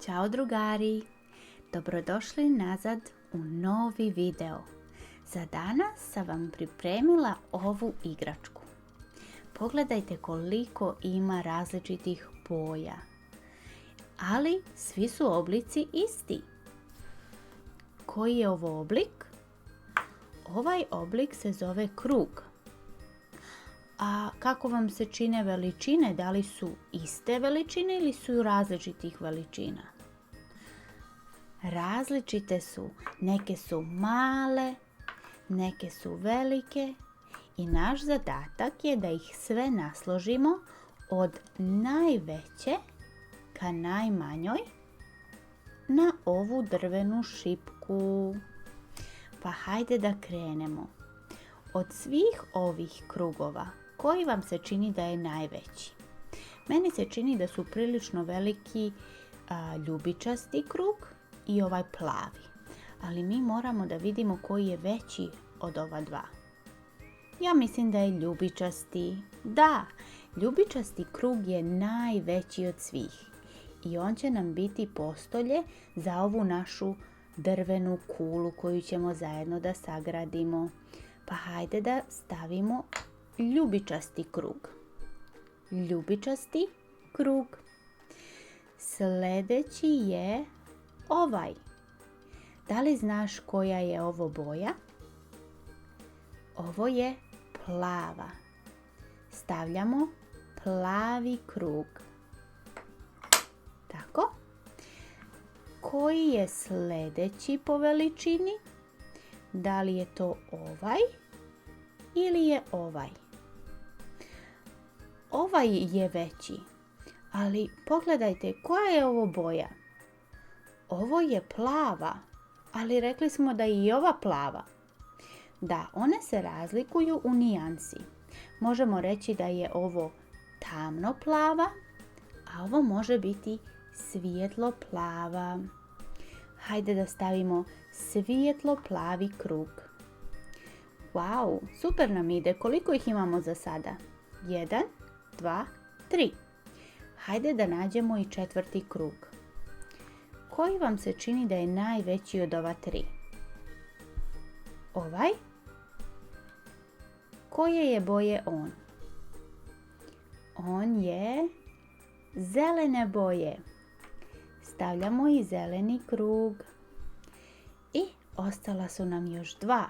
Ćao drugari, dobrodošli nazad u novi video. Za danas sam vam pripremila ovu igračku. Pogledajte koliko ima različitih boja, ali svi su oblici isti. Koji je ovo oblik? Ovaj oblik se zove krug. A kako vam se čine veličine? Da li su iste veličine ili su različitih veličina? Različite su. Neke su male, neke su velike i naš zadatak je da ih sve nasložimo od najveće ka najmanjoj na ovu drvenu šipku. Pa hajde da krenemo. Od svih ovih krugova, koji vam se čini da je najveći? Meni se čini da su prilično veliki ljubičasti krug i ovaj plavi. Ali mi moramo da vidimo koji je veći od ova dva. Ja mislim da je ljubičasti. Da, ljubičasti krug je najveći od svih. I on će nam biti postolje za ovu našu drvenu kulu koju ćemo zajedno da sagradimo. Pa hajde da stavimo ljubičasti krug. Ljubičasti krug. Sljedeći je ovaj. Da li znaš koja je ovo boja? Ovo je plava. Stavljamo plavi krug. Tako. Koji je sljedeći po veličini? Da li je to ovaj ili je ovaj? Ovaj je veći, ali pogledajte koja je ovo boja. Ovo je plava, ali rekli smo da je i ova plava. Da, one se razlikuju u nijansi. Možemo reći da je ovo tamno plava, a ovo može biti svijetlo plava. Hajde da stavimo svijetlo plavi krug. Wow, super nam ide. Koliko ih imamo za sada? 1, 2, 3. Hajde da nađemo i četvrti krug. Koji vam se čini da je najveći od ova 3? Ovaj? Koje je boje on? On je zelene boje. Stavljamo i zeleni krug. I ostala su nam još 2.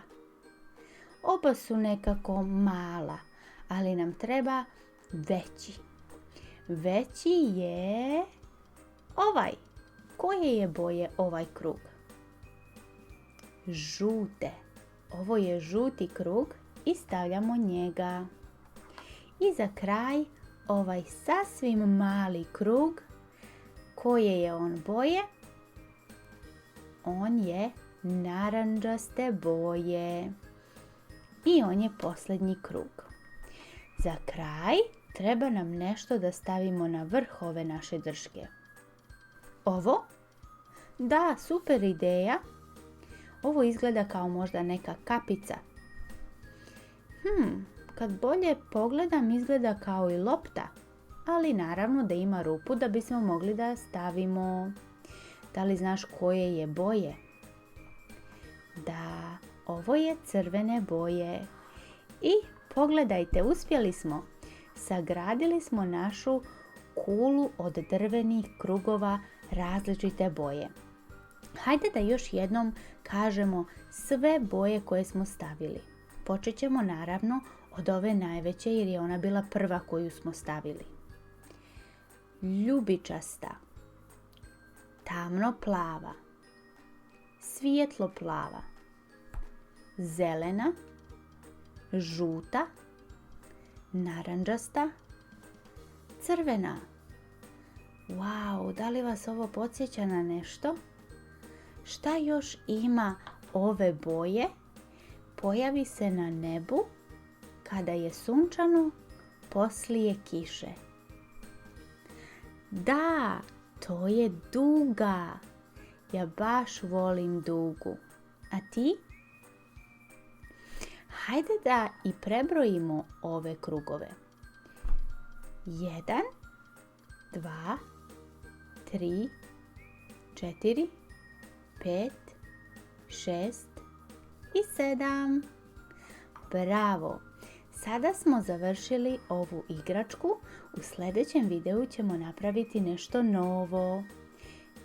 Oba su nekako mala, ali nam treba veći. Veći je ovaj. Koje je boje ovaj krug? Žute. Ovo je žuti krug i stavljamo njega. I za kraj ovaj sasvim mali krug. Koje je on boje? On je narandžaste boje. I on je posljednji krug. Za kraj treba nam nešto da stavimo na vrh ove naše drške. Ovo? Da, super ideja. Ovo izgleda kao možda neka kapica. Kad bolje pogledam izgleda kao i lopta. Ali naravno da ima rupu da bismo mogli da stavimo. Da li znaš koje je boje? Da, ovo je crvene boje. I pogledajte, uspjeli smo. Sagradili smo našu kulu od drvenih krugova različite boje. Hajde da još jednom kažemo sve boje koje smo stavili. Počet ćemo naravno od ove najveće jer je ona bila prva koju smo stavili. Ljubičasta, tamno plava, svijetlo plava, zelena, žuta, narandžasta, crvena. Wow, da li vas ovo podsjeća na nešto? Šta još ima ove boje? Pojavi se na nebu kada je sunčano poslije kiše. Da, to je duga. Ja baš volim dugu. A ti? Hajde da i prebrojimo ove krugove. 1, 2, 3, 4, 5, 6 i 7. Bravo! Sada smo završili ovu igračku. U sljedećem videu ćemo napraviti nešto novo.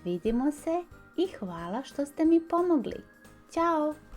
Vidimo se i hvala što ste mi pomogli. Ćao!